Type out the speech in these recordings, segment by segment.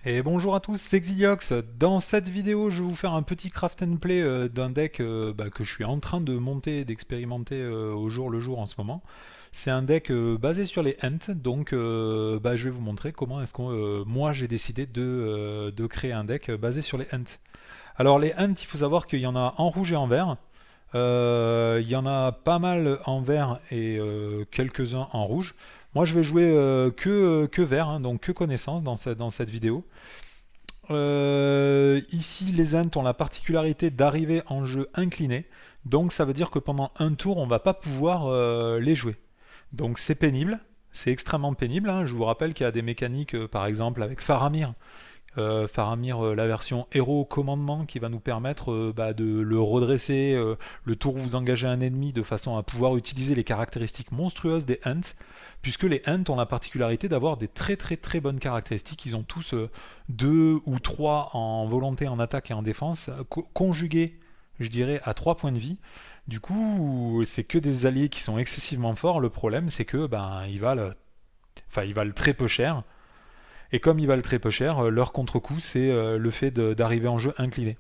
Et bonjour à tous, c'est Xiliox. Dans cette vidéo, je vais vous faire un petit craft and play d'un deck que je suis en train de monter et d'expérimenter au jour le jour en ce moment. C'est un deck basé sur les Ents, donc je vais vous montrer comment est-ce que moi j'ai décidé de créer un deck basé sur les Ents. Alors les Ents, il faut savoir qu'il y en a en rouge et en vert. Il y en a pas mal en vert et quelques-uns en rouge. Moi je vais jouer que vert, hein, donc que connaissance dans cette vidéo. Ici, les Ents ont la particularité d'arriver en jeu incliné, donc ça veut dire que pendant un tour, on va pas pouvoir les jouer. Donc c'est pénible, c'est extrêmement pénible, hein. Je vous rappelle qu'il y a des mécaniques, par exemple avec Faramir, la version héros commandement qui va nous permettre de le redresser le tour où vous engagez un ennemi de façon à pouvoir utiliser les caractéristiques monstrueuses des Ents, puisque les Ents ont la particularité d'avoir des très très très bonnes caractéristiques. Ils ont tous deux ou trois en volonté, en attaque et en défense, conjugués, je dirais, à 3 points de vie. Du coup, c'est que des alliés qui sont excessivement forts. Le problème, c'est que ils valent très peu cher. Et comme ils valent très peu cher, leur contre-coup, c'est le fait d'arriver en jeu incliné.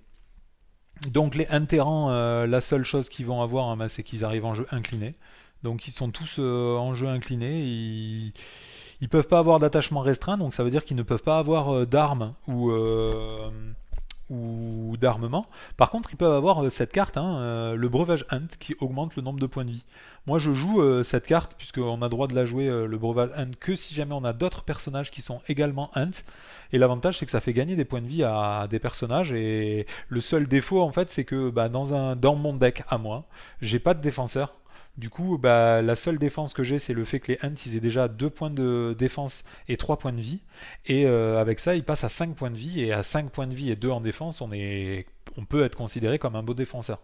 Donc les interrants, la seule chose qu'ils vont avoir, hein, c'est qu'ils arrivent en jeu incliné. Donc ils sont tous en jeu incliné. Ils peuvent pas avoir d'attachement restreint, donc ça veut dire qu'ils ne peuvent pas avoir d'armes ou d'armement. Par contre, ils peuvent avoir cette carte, hein, le breuvage Hunt, qui augmente le nombre de points de vie. Moi, je joue cette carte, puisqu'on a droit de la jouer, le breuvage Hunt, que si jamais on a d'autres personnages qui sont également Hunt. Et l'avantage, c'est que ça fait gagner des points de vie à des personnages. Et le seul défaut, en fait, c'est que dans mon deck à moi, j'ai pas de défenseur. Du coup, la seule défense que j'ai, c'est le fait que les Hunt, ils aient déjà 2 points de défense et 3 points de vie. Et avec ça, ils passent à 5 points de vie. Et à 5 points de vie et 2 en défense, on peut être considéré comme un beau défenseur.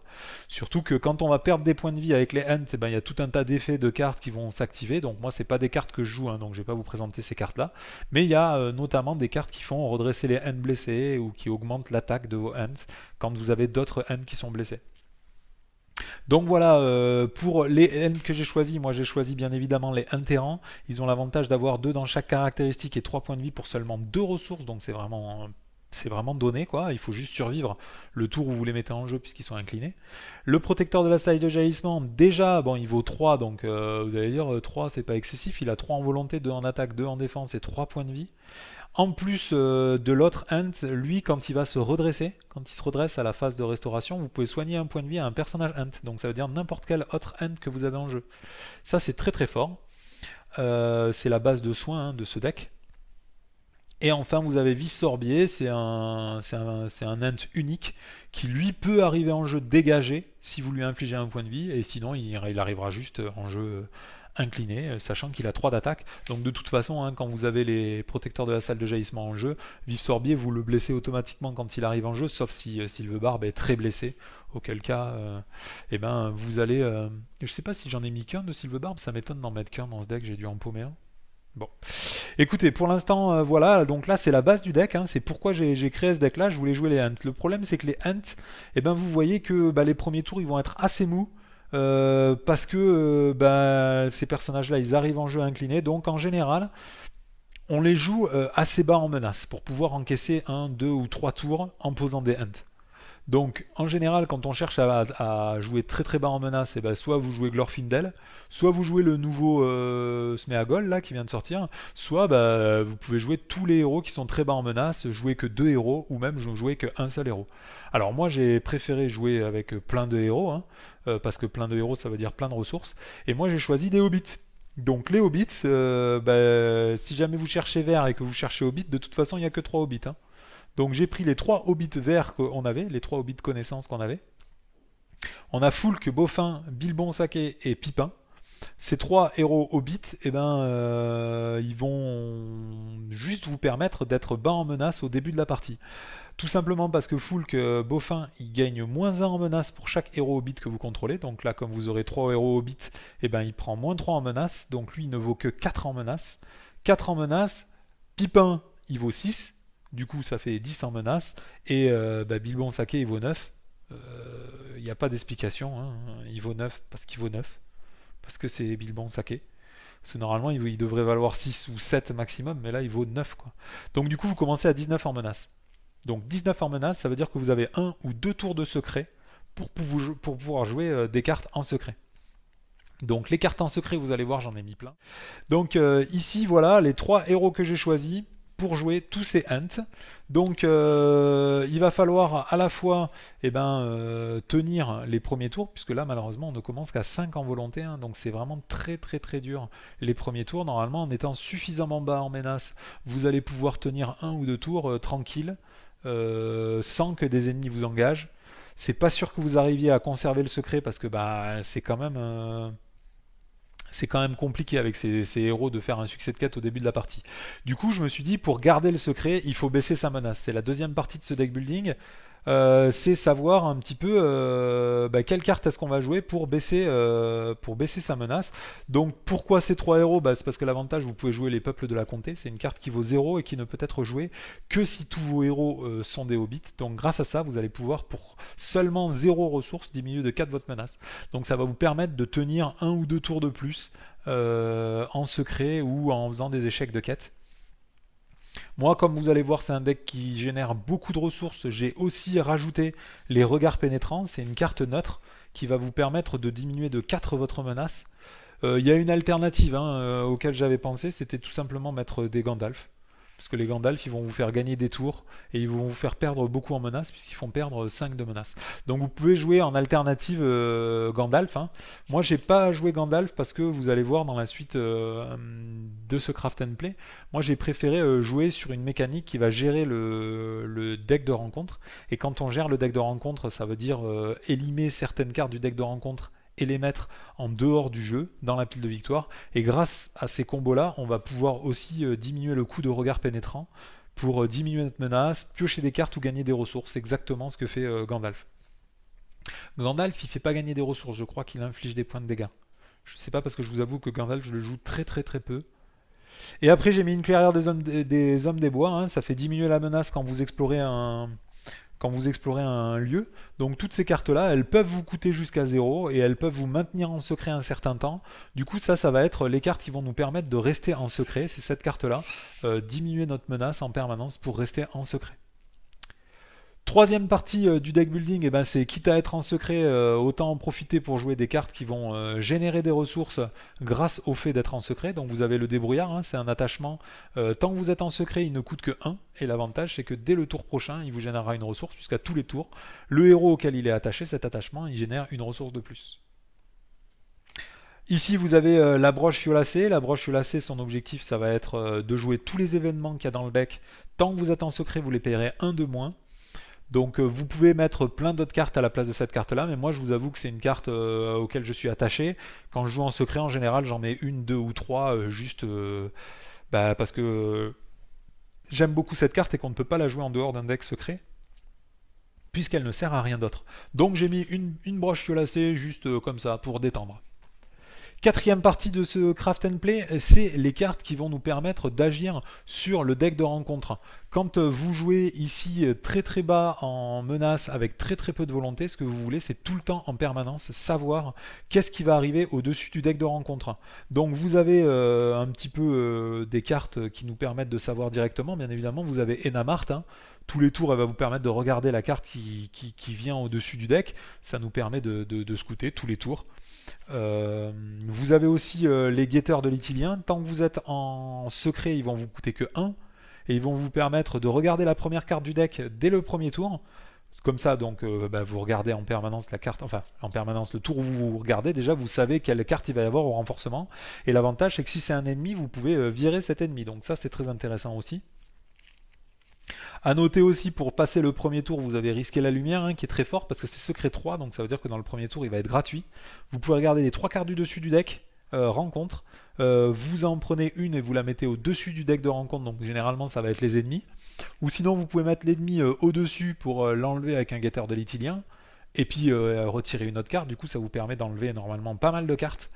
Surtout que quand on va perdre des points de vie avec les Hunt, il y a tout un tas d'effets de cartes qui vont s'activer. Donc moi, c'est pas des cartes que je joue, hein, donc je vais pas vous présenter ces cartes-là. Mais il y a notamment des cartes qui font redresser les Hunt blessés ou qui augmentent l'attaque de vos Hunt quand vous avez d'autres Hunt qui sont blessés. Donc voilà, pour les N que j'ai choisis, moi j'ai choisi bien évidemment les interrants. Ils ont l'avantage d'avoir 2 dans chaque caractéristique et 3 points de vie pour seulement 2 ressources, donc c'est vraiment donné quoi, il faut juste survivre le tour où vous les mettez en jeu puisqu'ils sont inclinés. Le protecteur de la salle de jaillissement, déjà, bon, il vaut 3, donc vous allez dire 3 c'est pas excessif, il a 3 en volonté, 2 en attaque, 2 en défense et 3 points de vie. En plus de l'autre Ant, lui, quand il va se redresser, quand il se redresse à la phase de restauration, vous pouvez soigner un point de vie à un personnage Ant. Donc ça veut dire n'importe quel autre Ant que vous avez en jeu. Ça, c'est très très fort. C'est la base de soins de ce deck. Et enfin, vous avez Vif Sorbier, c'est un Ant unique qui lui peut arriver en jeu dégagé si vous lui infligez un point de vie, et sinon il arrivera juste en jeu incliné, sachant qu'il a 3 d'attaque. Donc de toute façon, hein, quand vous avez les protecteurs de la salle de jaillissement en jeu, Vif Sorbier, vous le blessez automatiquement quand il arrive en jeu, sauf si Sylvebarbe est très blessé, auquel cas, vous allez... je sais pas si j'en ai mis qu'un de Sylvebarbe, ça m'étonne d'en mettre qu'un dans ce deck, j'ai dû en paumer un. Bon. Écoutez, pour l'instant, voilà, donc là c'est la base du deck, hein, c'est pourquoi j'ai créé ce deck là, je voulais jouer les Hunt. Le problème c'est que les Hunt, vous voyez que les premiers tours ils vont être assez mous, parce que ces personnages là ils arrivent en jeu incliné, donc en général on les joue assez bas en menace pour pouvoir encaisser un, deux ou trois tours en posant des Hunt. Donc, en général, quand on cherche à jouer très très bas en menace, soit vous jouez Glorfindel, soit vous jouez le nouveau Smeagol là qui vient de sortir, soit vous pouvez jouer tous les héros qui sont très bas en menace, jouer que deux héros ou même jouer qu'un seul héros. Alors moi j'ai préféré jouer avec plein de héros, hein, parce que plein de héros ça veut dire plein de ressources, et moi j'ai choisi des hobbits. Donc les hobbits, si jamais vous cherchez vert et que vous cherchez hobbit, de toute façon il n'y a que 3 hobbits, hein. Donc j'ai pris les 3 hobbits verts qu'on avait, les 3 hobbits connaissances qu'on avait. On a Foulk, Beaufin, Bilbon Saké et Pipin. Ces 3 héros hobbits, ils vont juste vous permettre d'être bas en menace au début de la partie. Tout simplement parce que Foulk, Beaufin, il gagne moins 1 en menace pour chaque héros hobbit que vous contrôlez. Donc là, comme vous aurez 3 héros hobbits, il prend moins 3 en menace. Donc lui, il ne vaut que 4 en menace. 4 en menace. Pipin, il vaut 6. Du coup, ça fait 10 en menace. Et Bilbon Saké, il vaut 9. Il n'y a pas d'explication, hein. Il vaut 9 parce qu'il vaut 9. Parce que c'est Bilbon Saké. Parce que normalement, il devrait valoir 6 ou 7 maximum, mais là, il vaut 9, quoi. Donc du coup, vous commencez à 19 en menace. Donc 19 en menace, ça veut dire que vous avez un ou deux tours de secret pour pouvoir jouer des cartes en secret. Donc les cartes en secret, vous allez voir, j'en ai mis plein. Donc ici, voilà les 3 héros que j'ai choisis pour jouer tous ces hunts. Donc il va falloir à la fois tenir les premiers tours, puisque là malheureusement on ne commence qu'à 5 en volonté, hein, donc c'est vraiment très très très dur les premiers tours. Normalement en étant suffisamment bas en menace, vous allez pouvoir tenir un ou deux tours tranquille, sans que des ennemis vous engagent. C'est pas sûr que vous arriviez à conserver le secret parce que bah, c'est quand même compliqué avec ces héros de faire un succès de quête au début de la partie. Du coup, je me suis dit, pour garder le secret, il faut baisser sa menace. C'est la deuxième partie de ce deck building. C'est savoir un petit peu quelle carte est-ce qu'on va jouer pour baisser sa menace. Donc pourquoi ces trois héros? C'est parce que l'avantage, vous pouvez jouer les peuples de la comté. C'est une carte qui vaut 0 et qui ne peut être jouée que si tous vos héros sont des hobbits. Donc grâce à ça, vous allez pouvoir pour seulement 0 ressources diminuer de 4 votre menace. Donc ça va vous permettre de tenir un ou deux tours de plus en secret ou en faisant des échecs de quête. Moi, comme vous allez voir, c'est un deck qui génère beaucoup de ressources. J'ai aussi rajouté les regards pénétrants. C'est une carte neutre qui va vous permettre de diminuer de 4 votre menace. Il y a une alternative auquel j'avais pensé, c'était tout simplement mettre des Gandalf. Parce que les Gandalf, ils vont vous faire gagner des tours et ils vont vous faire perdre beaucoup en menace puisqu'ils font perdre 5 de menace. Donc vous pouvez jouer en alternative Gandalf. Moi, j'ai pas joué Gandalf parce que vous allez voir dans la suite de ce craft and play, moi j'ai préféré jouer sur une mécanique qui va gérer le deck de rencontre. Et quand on gère le deck de rencontre, ça veut dire éliminer certaines cartes du deck de rencontre et les mettre en dehors du jeu, dans la pile de victoire. Et grâce à ces combos-là, on va pouvoir aussi diminuer le coût de regard pénétrant pour diminuer notre menace, piocher des cartes ou gagner des ressources. C'est exactement ce que fait Gandalf. Gandalf, il fait pas gagner des ressources, je crois qu'il inflige des points de dégâts. Je sais pas parce que je vous avoue que Gandalf, je le joue très très très peu. Et après, j'ai mis une clairière des hommes des bois, ça fait diminuer la menace quand vous explorez un lieu. Donc toutes ces cartes-là, elles peuvent vous coûter jusqu'à 0 et elles peuvent vous maintenir en secret un certain temps. Du coup, ça va être les cartes qui vont nous permettre de rester en secret. C'est cette carte-là, diminuer notre menace en permanence pour rester en secret. Troisième partie du deck building, c'est quitte à être en secret, autant en profiter pour jouer des cartes qui vont générer des ressources grâce au fait d'être en secret. Donc vous avez le débrouillard, c'est un attachement. Tant que vous êtes en secret, il ne coûte que 1. Et l'avantage, c'est que dès le tour prochain, il vous générera une ressource, puisqu'à tous les tours, le héros auquel il est attaché, cet attachement, il génère une ressource de plus. Ici, vous avez la broche violacée. La broche violacée, son objectif, ça va être de jouer tous les événements qu'il y a dans le deck. Tant que vous êtes en secret, vous les payerez 1 de moins. Donc vous pouvez mettre plein d'autres cartes à la place de cette carte là, mais moi je vous avoue que c'est une carte auquel je suis attaché. Quand je joue en secret en général j'en mets une, deux ou trois juste parce que j'aime beaucoup cette carte et qu'on ne peut pas la jouer en dehors d'un deck secret puisqu'elle ne sert à rien d'autre. Donc j'ai mis une broche violacée juste comme ça pour détendre. Quatrième partie de ce craft and play, c'est les cartes qui vont nous permettre d'agir sur le deck de rencontre. Quand vous jouez ici très très bas en menace avec très très peu de volonté, ce que vous voulez c'est tout le temps en permanence savoir qu'est-ce qui va arriver au-dessus du deck de rencontre. Donc vous avez un petit peu des cartes qui nous permettent de savoir directement. Bien évidemment vous avez Enamart, tous les tours elle va vous permettre de regarder la carte qui vient au-dessus du deck. Ça nous permet de scouter tous les tours. Vous avez aussi les guetteurs de l'Ithilien. Tant que vous êtes en secret, ils vont vous coûter que 1. Et ils vont vous permettre de regarder la première carte du deck dès le premier tour. Comme ça, donc, vous regardez en permanence la carte, enfin, en permanence le tour où vous regardez, déjà vous savez quelle carte il va y avoir au renforcement. Et l'avantage, c'est que si c'est un ennemi, vous pouvez virer cet ennemi. Donc ça, c'est très intéressant aussi. A noter aussi, pour passer le premier tour, vous avez risqué la lumière, qui est très fort, parce que c'est secret 3, donc ça veut dire que dans le premier tour, il va être gratuit. Vous pouvez regarder les 3 cartes du dessus du deck, rencontre. Vous en prenez une et vous la mettez au-dessus du deck de rencontre, donc généralement ça va être les ennemis. Ou sinon, vous pouvez mettre l'ennemi au-dessus pour l'enlever avec un guetteur de l'Ithilien. Et puis retirer une autre carte, du coup ça vous permet d'enlever normalement pas mal de cartes.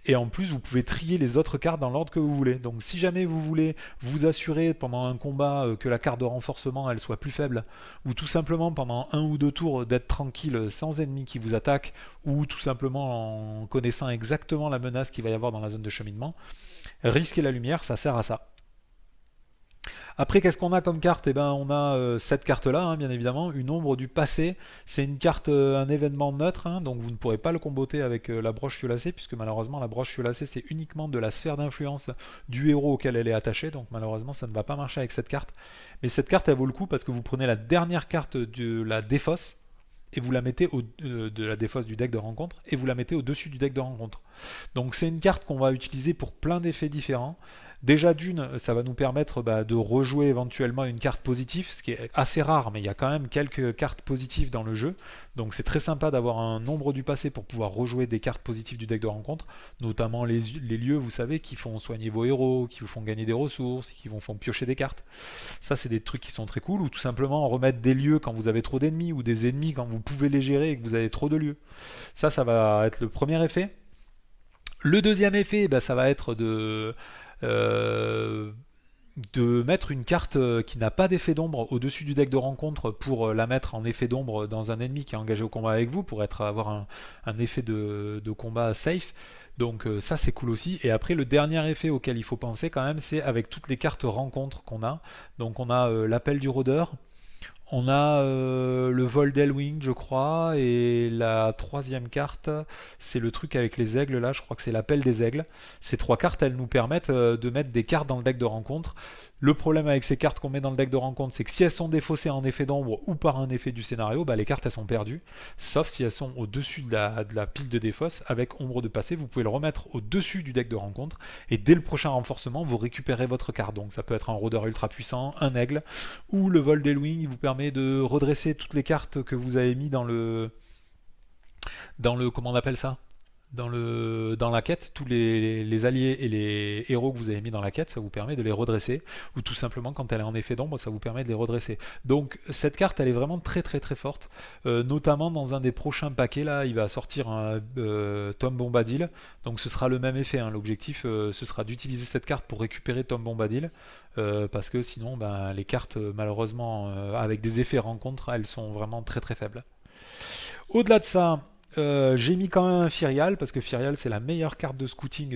Et en plus vous pouvez trier les autres cartes dans l'ordre que vous voulez. Donc si jamais vous voulez vous assurer pendant un combat que la carte de renforcement elle soit plus faible, ou tout simplement pendant un ou deux tours d'être tranquille sans ennemis qui vous attaquent, ou tout simplement en connaissant exactement la menace qu'il va y avoir dans la zone de cheminement, risquer la lumière ça sert à ça. Après, qu'est-ce qu'on a comme carte? Eh ben, on a cette carte-là, hein, bien évidemment, une ombre du passé. C'est une carte, un événement neutre, hein, donc vous ne pourrez pas le comboter avec la broche violacée, puisque malheureusement, la broche violacée, c'est uniquement de la sphère d'influence du héros auquel elle est attachée, donc malheureusement, ça ne va pas marcher avec cette carte. Mais cette carte, elle vaut le coup parce que vous prenez la dernière carte de la défausse, et vous la mettez de la défausse du deck de rencontre, et vous la mettez au-dessus du deck de rencontre. Donc c'est une carte qu'on va utiliser pour plein d'effets différents. Déjà d'une, ça va nous permettre de rejouer éventuellement une carte positive, ce qui est assez rare, mais il y a quand même quelques cartes positives dans le jeu. Donc c'est très sympa d'avoir un nombre du passé pour pouvoir rejouer des cartes positives du deck de rencontre, notamment les lieux, vous savez, qui font soigner vos héros, qui vous font gagner des ressources, qui vous font piocher des cartes. Ça c'est des trucs qui sont très cool, ou tout simplement remettre des lieux quand vous avez trop d'ennemis, ou des ennemis quand vous pouvez les gérer et que vous avez trop de lieux. Ça va être le premier effet. Le deuxième effet, ça va être euh, de mettre une carte qui n'a pas d'effet d'ombre au-dessus du deck de rencontre pour la mettre en effet d'ombre dans un ennemi qui est engagé au combat avec vous, pour avoir un effet de combat safe. Donc ça c'est cool aussi. Et après le dernier effet auquel il faut penser quand même, c'est avec toutes les cartes rencontres qu'on a. Donc on a l'appel du rôdeur, on a le vol d'Elwing, je crois, et la troisième carte, c'est le truc avec les aigles, là, je crois que c'est l'appel des aigles. Ces trois cartes, elles nous permettent de mettre des cartes dans le deck de rencontre. Le problème avec ces cartes qu'on met dans le deck de rencontre, c'est que si elles sont défaussées en effet d'ombre ou par un effet du scénario, les cartes elles sont perdues. Sauf si elles sont au-dessus de la pile de défausse, avec ombre de passé, vous pouvez le remettre au-dessus du deck de rencontre, et dès le prochain renforcement, vous récupérez votre carte. Donc ça peut être un rôdeur ultra puissant, un aigle, ou le vol d'Elwing, il vous permet de redresser toutes les cartes que vous avez mis dans le comment on appelle ça, dans la quête, tous les alliés et les héros que vous avez mis dans la quête, ça vous permet de les redresser, ou tout simplement quand elle est en effet d'ombre, ça vous permet de les redresser. Donc cette carte, elle est vraiment très très très forte, notamment dans un des prochains paquets, là, il va sortir un Tom Bombadil, donc ce sera le même effet, hein. L'objectif, ce sera d'utiliser cette carte pour récupérer Tom Bombadil, parce que sinon, les cartes, malheureusement, avec des effets rencontres, elles sont vraiment très très faibles. Au-delà de ça, j'ai mis quand même un Firial, parce que Firial c'est la meilleure carte de scouting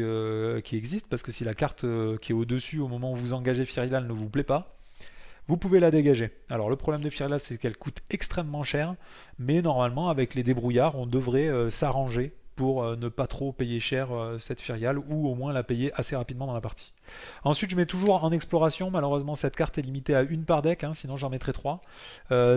qui existe, parce que si la carte qui est au-dessus au moment où vous engagez Firial ne vous plaît pas, vous pouvez la dégager. Alors le problème de Firial, c'est qu'elle coûte extrêmement cher, mais normalement avec les débrouillards on devrait s'arranger pour ne pas trop payer cher cette Firial, ou au moins la payer assez rapidement dans la partie. Ensuite je mets toujours en exploration, malheureusement cette carte est limitée à une par deck, hein, sinon j'en mettrai 3.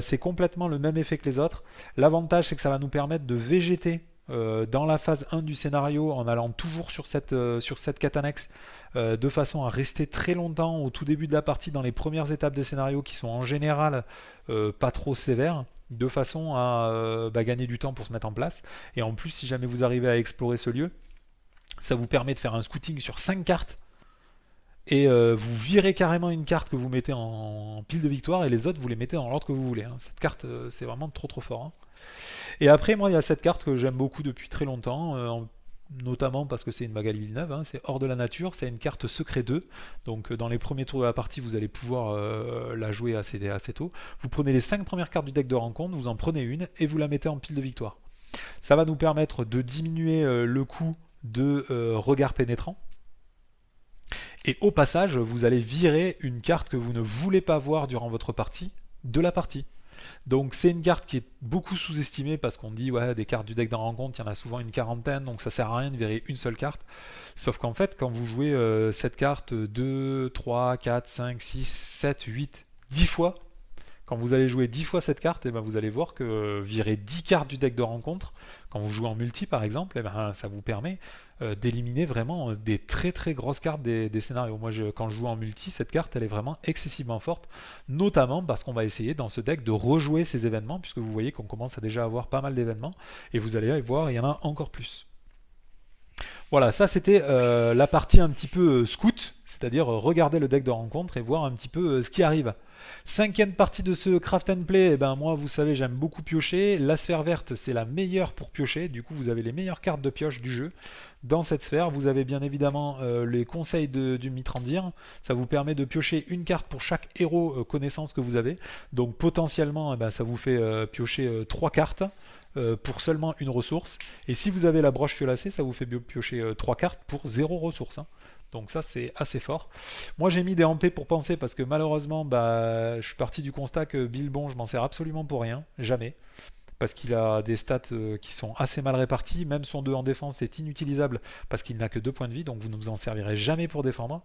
C'est complètement le même effet que les autres. L'avantage c'est que ça va nous permettre de végéter dans la phase 1 du scénario en allant toujours sur cette quête annexe, de façon à rester très longtemps au tout début de la partie dans les premières étapes de scénario qui sont en général pas trop sévères, de façon à gagner du temps pour se mettre en place. Et en plus si jamais vous arrivez à explorer ce lieu, ça vous permet de faire un scouting sur 5 cartes, et vous virez carrément une carte que vous mettez en pile de victoire, et les autres vous les mettez dans l'ordre que vous voulez, hein. Cette carte c'est vraiment trop trop fort, hein. Et après moi il y a cette carte que j'aime beaucoup depuis très longtemps, notamment parce que c'est une Magali Villeneuve, hein, c'est Hors de la Nature, c'est une carte secret 2, donc dans les premiers tours de la partie vous allez pouvoir la jouer assez tôt. Vous prenez les 5 premières cartes du deck de rencontre, vous en prenez une et vous la mettez en pile de victoire. Ça va nous permettre de diminuer le coût de regard pénétrant. Et au passage, vous allez virer une carte que vous ne voulez pas voir durant votre partie de la partie. Donc c'est une carte qui est beaucoup sous-estimée, parce qu'on dit ouais, des cartes du deck de rencontre, il y en a souvent une quarantaine, donc ça sert à rien de virer une seule carte. Sauf qu'en fait, quand vous jouez cette carte 2, 3, 4, 5, 6, 7, 8, 10 fois, quand vous allez jouer 10 fois cette carte, vous allez voir que virer 10 cartes du deck de rencontre, quand vous jouez en multi par exemple, ça vous permet d'éliminer vraiment des très très grosses cartes des scénarios. Moi quand je joue en multi, cette carte elle est vraiment excessivement forte, notamment parce qu'on va essayer dans ce deck de rejouer ces événements, puisque vous voyez qu'on commence à déjà avoir pas mal d'événements, et vous allez voir, il y en a encore plus. Voilà, ça c'était la partie un petit peu scout, c'est-à-dire regarder le deck de rencontre et voir un petit peu ce qui arrive. Cinquième partie de ce craft and play, eh ben moi vous savez j'aime beaucoup piocher, la sphère verte c'est la meilleure pour piocher, du coup vous avez les meilleures cartes de pioche du jeu. Dans cette sphère, vous avez bien évidemment les conseils du Mitrandir, ça vous permet de piocher une carte pour chaque héros connaissance que vous avez, donc potentiellement eh ben, ça vous fait piocher 3 cartes. Pour seulement une ressource, et si vous avez la broche violacée, ça vous fait piocher 3 cartes pour 0 ressources, hein. Donc ça c'est assez fort. Moi j'ai mis des MP pour penser parce que malheureusement bah, je suis parti du constat que Bilbon je m'en sers absolument pour rien, jamais. Parce qu'il a des stats qui sont assez mal répartis, même son 2 en défense est inutilisable parce qu'il n'a que 2 points de vie, donc vous ne vous en servirez jamais pour défendre.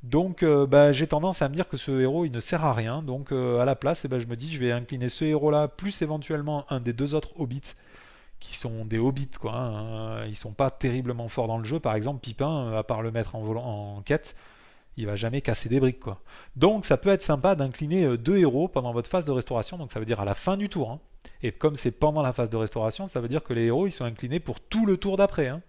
Donc bah, j'ai tendance à me dire que ce héros il ne sert à rien, donc à la place bah, je me dis je vais incliner ce héros là plus éventuellement un des 2 autres hobbits qui sont des hobbits quoi, hein. Ils sont pas terriblement forts dans le jeu, par exemple Pipin à part le mettre en quête il va jamais casser des briques quoi. Donc ça peut être sympa d'incliner 2 héros pendant votre phase de restauration, donc ça veut dire à la fin du tour, hein. Et comme c'est pendant la phase de restauration, ça veut dire que les héros ils sont inclinés pour tout le tour d'après, hein.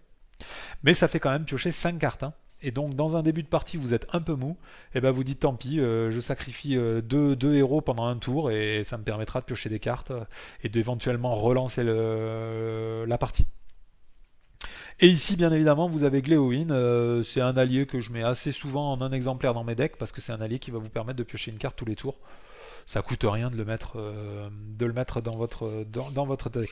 Mais ça fait quand même piocher 5 cartes, hein. Et donc dans un début de partie vous êtes un peu mou, et ben vous dites tant pis, je sacrifie 2 héros pendant un tour et ça me permettra de piocher des cartes et d'éventuellement relancer la partie. Et ici, bien évidemment, vous avez Gléowin. C'est un allié que je mets assez souvent en un exemplaire dans mes decks parce que c'est un allié qui va vous permettre de piocher une carte tous les tours. Ça coûte rien de le mettre dans votre deck.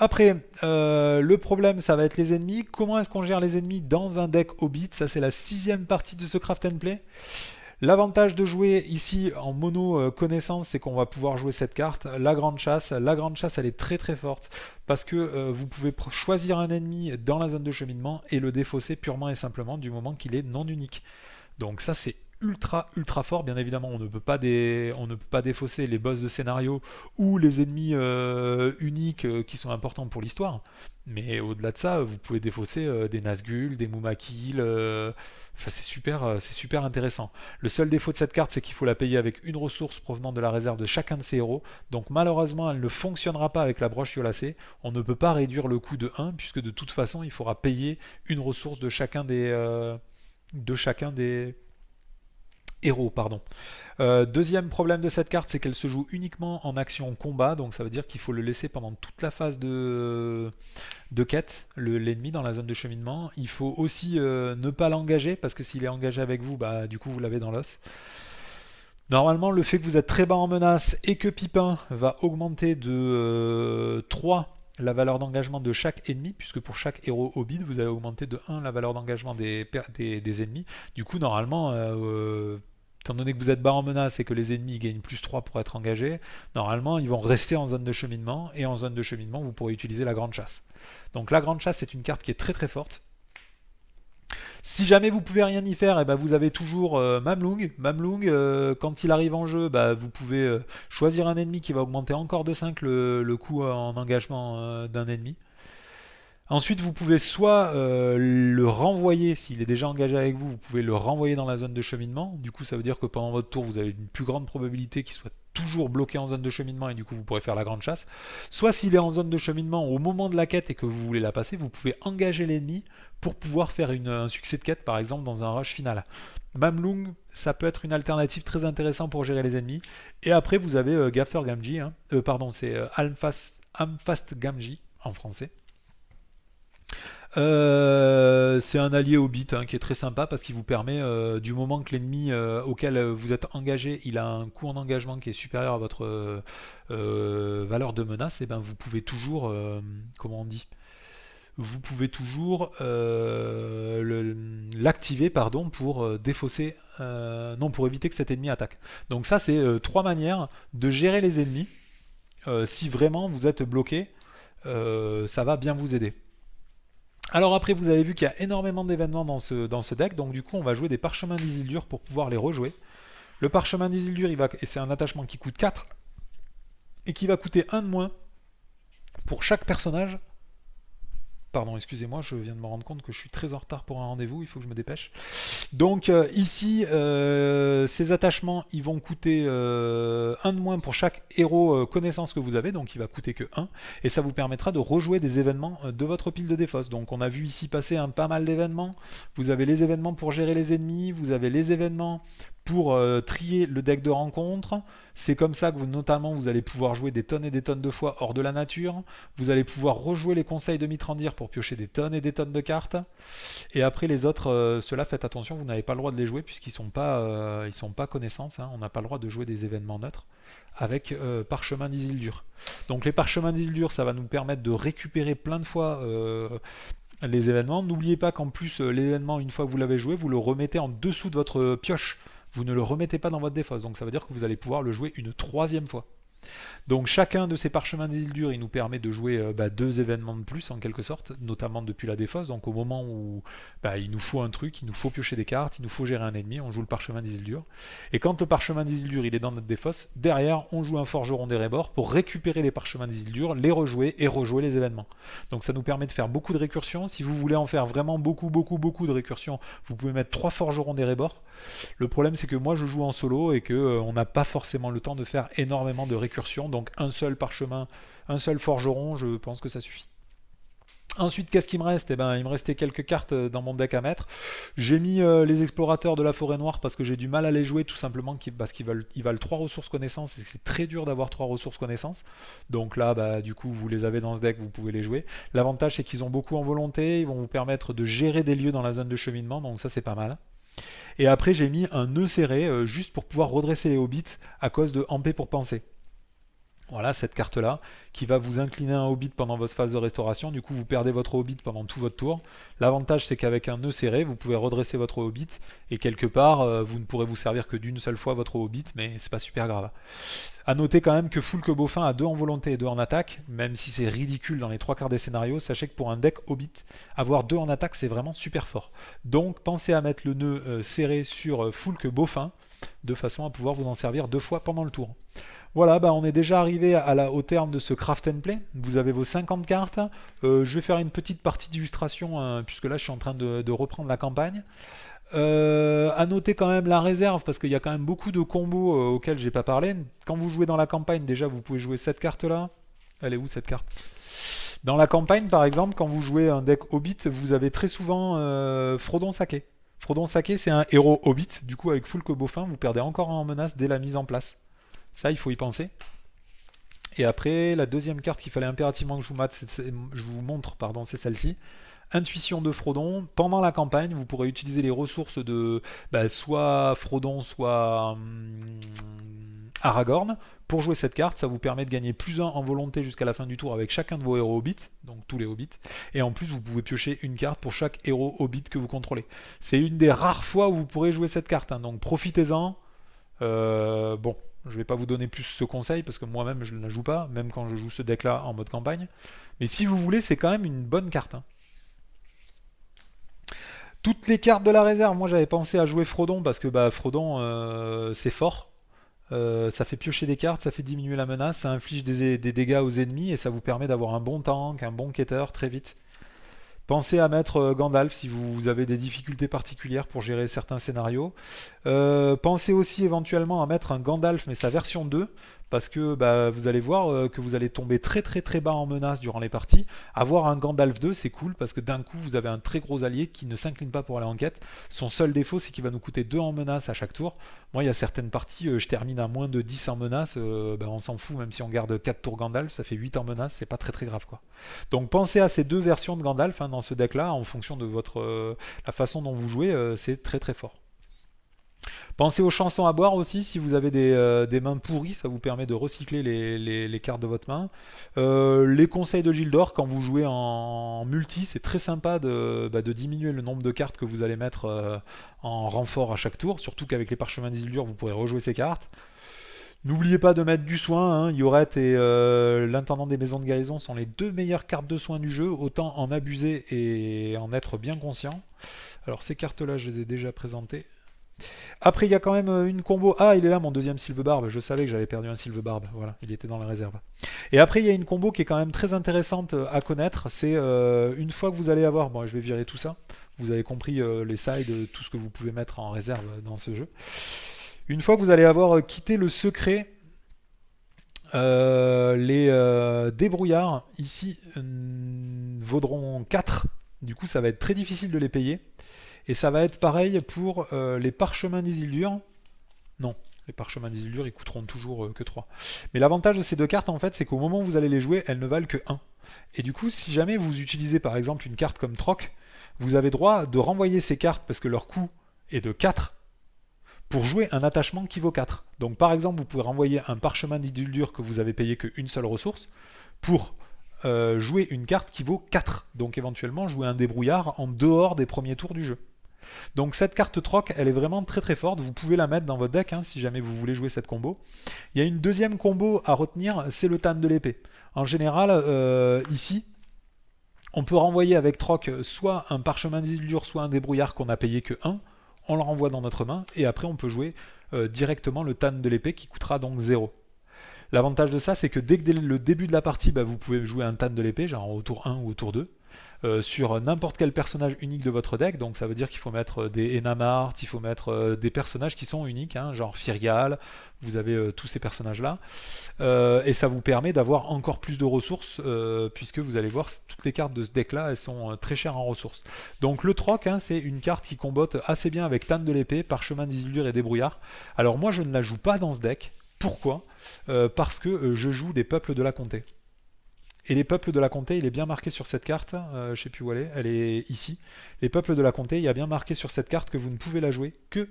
Après, le problème, ça va être les ennemis. Comment est-ce qu'on gère les ennemis dans un deck Hobbit? Ça, c'est la 6ème partie de ce Craft and Play. L'avantage de jouer ici en mono connaissance, c'est qu'on va pouvoir jouer cette carte, la grande chasse. La grande chasse, elle est très très forte parce que vous pouvez choisir un ennemi dans la zone de cheminement et le défausser purement et simplement du moment qu'il est non unique. Donc ça, c'est ultra ultra fort. Bien évidemment, on ne peut pas défausser les boss de scénario ou les ennemis uniques qui sont importants pour l'histoire. Mais au-delà de ça, vous pouvez défausser des Nazgûl, des Mumakil. Enfin, c'est super intéressant. Le seul défaut de cette carte, c'est qu'il faut la payer avec une ressource provenant de la réserve de chacun de ses héros. Donc malheureusement, elle ne fonctionnera pas avec la broche violacée. On ne peut pas réduire le coût de 1, puisque de toute façon, il faudra payer une ressource de chacun des héros, pardon. Deuxième problème de cette carte, c'est qu'elle se joue uniquement en action combat, donc ça veut dire qu'il faut le laisser pendant toute la phase de quête, l'ennemi dans la zone de cheminement. Il faut aussi ne pas l'engager, parce que s'il est engagé avec vous, bah, du coup vous l'avez dans l'os. Normalement, le fait que vous êtes très bas en menace et que Pipin va augmenter de 3 la valeur d'engagement de chaque ennemi, puisque pour chaque héros Hobbit, vous allez augmenter de 1 la valeur d'engagement des ennemis. Du coup, normalement, étant donné que vous êtes bas en menace et que les ennemis gagnent plus 3 pour être engagés, normalement, ils vont rester en zone de cheminement, et en zone de cheminement, vous pourrez utiliser la grande chasse. Donc la grande chasse, c'est une carte qui est très très forte. Si jamais vous pouvez rien y faire, et ben vous avez toujours Mamlung. Mamlung, quand il arrive en jeu, bah, vous pouvez choisir un ennemi qui va augmenter encore de 5 le coût en engagement d'un ennemi. Ensuite, vous pouvez soit le renvoyer, s'il est déjà engagé avec vous, vous pouvez le renvoyer dans la zone de cheminement. Du coup, ça veut dire que pendant votre tour, vous avez une plus grande probabilité qu'il soit toujours bloqué en zone de cheminement et du coup, vous pourrez faire la grande chasse. Soit s'il est en zone de cheminement au moment de la quête et que vous voulez la passer, vous pouvez engager l'ennemi pour pouvoir faire un succès de quête, par exemple, dans un rush final. Mamlung, ça peut être une alternative très intéressante pour gérer les ennemis. Et après, vous avez Gaffer Gamgee, hein. Pardon, c'est Amfast Gamgee en français. C'est un allié Hobbit hein, qui est très sympa parce qu'il vous permet, du moment que l'ennemi auquel vous êtes engagé, il a un coût en engagement qui est supérieur à votre valeur de menace, et ben vous pouvez toujours, comment on dit, vous pouvez toujours l'activer pardon pour défausser, non pour éviter que cet ennemi attaque. Donc ça c'est 3 manières de gérer les ennemis. Si vraiment vous êtes bloqué, ça va bien vous aider. Alors après, vous avez vu qu'il y a énormément d'événements dans ce deck, donc du coup, on va jouer des parchemins d'Isildur pour pouvoir les rejouer. Le parchemin d'Isildur, c'est un attachement qui coûte 4 et qui va coûter 1 de moins pour chaque personnage Pardon, excusez-moi, je viens de me rendre compte que je suis très en retard pour un rendez-vous, il faut que je me dépêche. Donc ici, ces attachements, ils vont coûter 1 de moins pour chaque héros connaissance que vous avez, donc il va coûter que 1, et ça vous permettra de rejouer des événements de votre pile de défausse. Donc on a vu ici passer pas mal d'événements. Vous avez les événements pour gérer les ennemis, vous avez les événements pour trier le deck de rencontre. C'est comme ça que notamment vous allez pouvoir jouer des tonnes et des tonnes de fois hors de la nature. Vous allez pouvoir rejouer les conseils de Mitrandir pour piocher des tonnes et des tonnes de cartes. Et après les autres, ceux-là, faites attention, vous n'avez pas le droit de les jouer puisqu'ils sont pas connaissances. Hein. On n'a pas le droit de jouer des événements neutres avec Parchemin d'Isildur. Donc les Parchemins d'Isildur, ça va nous permettre de récupérer plein de fois les événements. N'oubliez pas qu'en plus, l'événement, une fois que vous l'avez joué, vous le remettez en dessous de votre pioche. Vous ne le remettez pas dans votre défausse. Donc ça veut dire que vous allez pouvoir le jouer une troisième fois. Donc chacun de ces parchemins d'Isildur, il nous permet de jouer 2 événements de plus en quelque sorte, notamment depuis la défausse. Donc au moment où il nous faut un truc, il nous faut piocher des cartes, il nous faut gérer un ennemi, on joue le parchemin d'Isildur. Et quand le parchemin d'Isildur il est dans notre défausse, derrière on joue un forgeron d'Erebor pour récupérer les parchemins d'Isildur, les rejouer et rejouer les événements. Donc ça nous permet de faire beaucoup de récursions. Si vous voulez en faire vraiment beaucoup de récursions, vous pouvez mettre 3 forgerons d'Erebor. Le problème c'est que moi je joue en solo et que on n'a pas forcément le temps de faire énormément de récursions, donc un seul parchemin, un seul forgeron, je pense que ça suffit. Ensuite, qu'est-ce qu'il me reste? Eh ben, il me restait quelques cartes dans mon deck à mettre. J'ai mis les explorateurs de la forêt noire parce que j'ai du mal à les jouer tout simplement parce qu'ils valent 3 ressources connaissances et c'est très dur d'avoir 3 ressources connaissances. Donc là, du coup, vous les avez dans ce deck, vous pouvez les jouer. L'avantage, c'est qu'ils ont beaucoup en volonté, ils vont vous permettre de gérer des lieux dans la zone de cheminement, donc ça c'est pas mal. Et après, j'ai mis un nœud serré juste pour pouvoir redresser les hobbits à cause de Ampé pour penser. Voilà cette carte-là qui va vous incliner un hobbit pendant votre phase de restauration. Du coup, vous perdez votre hobbit pendant tout votre tour. L'avantage, c'est qu'avec un nœud serré, vous pouvez redresser votre hobbit et quelque part, vous ne pourrez vous servir que d'une seule fois votre hobbit, mais c'est pas super grave. A noter quand même que Foulque Beaufin a 2 en volonté et 2 en attaque, même si c'est ridicule dans les 3 quarts des scénarios. Sachez que pour un deck hobbit, avoir 2 en attaque, c'est vraiment super fort. Donc, pensez à mettre le nœud serré sur Foulque Beaufin de façon à pouvoir vous en servir 2 fois pendant le tour. Voilà, on est déjà arrivé au terme de ce craft and play. Vous avez vos 50 cartes. Je vais faire une petite partie d'illustration puisque là je suis en train de reprendre la campagne. À noter quand même la réserve parce qu'il y a quand même beaucoup de combos auxquels j'ai pas parlé. Quand vous jouez dans la campagne, déjà vous pouvez jouer cette carte là. Elle est où cette carte? Dans la campagne par exemple, quand vous jouez un deck Hobbit, vous avez très souvent Frodon Saké. Frodon Saké c'est un héros Hobbit. Du coup avec Foulque Beaufin, vous perdez encore un en menace dès la mise en place. Ça, il faut y penser. Et après, la deuxième carte qu'il fallait impérativement que je vous montre, c'est celle-ci. Intuition de Frodon. Pendant la campagne, vous pourrez utiliser les ressources de soit Frodon, soit Aragorn. Pour jouer cette carte, ça vous permet de gagner +1 en volonté jusqu'à la fin du tour avec chacun de vos héros hobbits, donc tous les hobbits. Et en plus, vous pouvez piocher une carte pour chaque héros hobbit que vous contrôlez. C'est une des rares fois où vous pourrez jouer cette carte, hein, donc profitez-en. Bon, je vais pas vous donner plus ce conseil parce que moi-même je ne la joue pas, même quand je joue ce deck-là en mode campagne. Mais si vous voulez, c'est quand même une bonne carte. Hein. Toutes les cartes de la réserve, moi j'avais pensé à jouer Frodon parce que Frodon c'est fort. Ça fait piocher des cartes, ça fait diminuer la menace, ça inflige des dégâts aux ennemis et ça vous permet d'avoir un bon tank, un bon keter très vite. Pensez à mettre Gandalf si vous avez des difficultés particulières pour gérer certains scénarios. Pensez aussi éventuellement à mettre un Gandalf, mais sa version 2, parce que vous allez voir que vous allez tomber très bas en menace durant les parties. Avoir un Gandalf 2, c'est cool, parce que d'un coup, vous avez un très gros allié qui ne s'incline pas pour aller en quête. Son seul défaut, c'est qu'il va nous coûter 2 en menace à chaque tour. Moi, il y a certaines parties, je termine à moins de 10 en menace, on s'en fout, même si on garde 4 tours Gandalf, ça fait 8 en menace, c'est pas très grave quoi. Donc pensez à ces 2 versions de Gandalf dans ce deck là, en fonction de la façon dont vous jouez, c'est très fort. Pensez aux chansons à boire aussi, si vous avez des mains pourries, ça vous permet de recycler les cartes de votre main. Les conseils de Gildor, quand vous jouez en multi, c'est très sympa de diminuer le nombre de cartes que vous allez mettre en renfort à chaque tour, surtout qu'avec les parchemins d'Isildur, vous pourrez rejouer ces cartes. N'oubliez pas de mettre du soin, hein. Yoret et l'intendant des maisons de guérison sont les 2 meilleures cartes de soin du jeu, autant en abuser et en être bien conscient. Alors ces cartes là je les ai déjà présentées. Après, il y a quand même une combo. Ah, il est là, mon deuxième Sylvebarbe. Je savais que j'avais perdu un Sylvebarbe. Voilà, il était dans la réserve. Et après, il y a une combo qui est quand même très intéressante à connaître. C'est une fois que vous allez avoir. Bon, je vais virer tout ça. Vous avez compris les sides, tout ce que vous pouvez mettre en réserve dans ce jeu. Une fois que vous allez avoir quitté le secret, les débrouillards ici vaudront 4. Du coup, ça va être très difficile de les payer. Et ça va être pareil pour les parchemins d'Isildur. Non, les parchemins d'Isildur, ils coûteront toujours que 3. Mais l'avantage de ces deux cartes, en fait, c'est qu'au moment où vous allez les jouer, elles ne valent que 1. Et du coup, si jamais vous utilisez par exemple une carte comme Troc, vous avez droit de renvoyer ces cartes parce que leur coût est de 4 pour jouer un attachement qui vaut 4. Donc par exemple, vous pouvez renvoyer un parchemin d'Isildur que vous avez payé qu'une seule ressource pour jouer une carte qui vaut 4. Donc éventuellement jouer un débrouillard en dehors des premiers tours du jeu. Donc cette carte troc, elle est vraiment très très forte. Vous pouvez la mettre dans votre deck si jamais vous voulez jouer cette combo. Il y a une deuxième combo à retenir, c'est le Tan de l'épée. En général, ici, on peut renvoyer avec troc soit un parchemin d'Isildur, soit un débrouillard qu'on a payé que 1. On le renvoie dans notre main et après on peut jouer directement le Tan de l'épée qui coûtera donc 0. L'avantage de ça, c'est que dès le début de la partie, vous pouvez jouer un Tan de l'épée, genre au tour 1 ou au tour 2. Sur n'importe quel personnage unique de votre deck, donc ça veut dire qu'il faut mettre des Enamart, il faut mettre des personnages qui sont uniques, genre Firial, vous avez tous ces personnages-là, et ça vous permet d'avoir encore plus de ressources, puisque vous allez voir, toutes les cartes de ce deck-là, elles sont très chères en ressources. Donc le Troc, c'est une carte qui combotte assez bien avec Tan de l'épée, Parchemin d'Isildur et Débrouillard. Alors moi je ne la joue pas dans ce deck, pourquoi Parce que je joue des peuples de la comté. Et les peuples de la comté, il est bien marqué sur cette carte, je ne sais plus où elle est ici. Les peuples de la comté, il y a bien marqué sur cette carte que vous ne pouvez la jouer que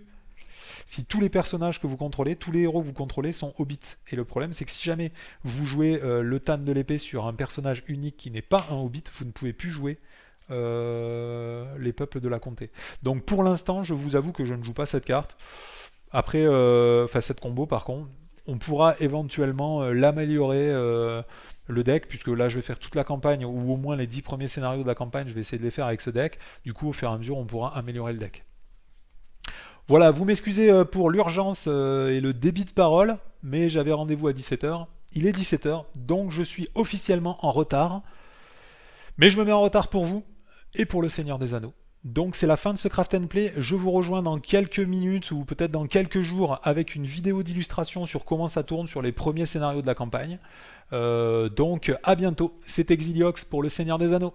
si tous les personnages que vous contrôlez, tous les héros que vous contrôlez sont hobbits. Et le problème, c'est que si jamais vous jouez le Tan de l'épée sur un personnage unique qui n'est pas un hobbit, vous ne pouvez plus jouer les peuples de la comté. Donc pour l'instant, je vous avoue que je ne joue pas cette carte. Après, cette combo par contre, on pourra éventuellement l'améliorer le deck, puisque là je vais faire toute la campagne, ou au moins les 10 premiers scénarios de la campagne, je vais essayer de les faire avec ce deck. Du coup, au fur et à mesure, on pourra améliorer le deck. Voilà, vous m'excusez pour l'urgence et le débit de parole, mais j'avais rendez-vous à 17h. Il est 17h, donc je suis officiellement en retard. Mais je me mets en retard pour vous et pour le Seigneur des Anneaux. Donc c'est la fin de ce Craft and Play. Je vous rejoins dans quelques minutes ou peut-être dans quelques jours avec une vidéo d'illustration sur comment ça tourne sur les premiers scénarios de la campagne. Donc à bientôt. C'est Exiliox pour le Seigneur des Anneaux.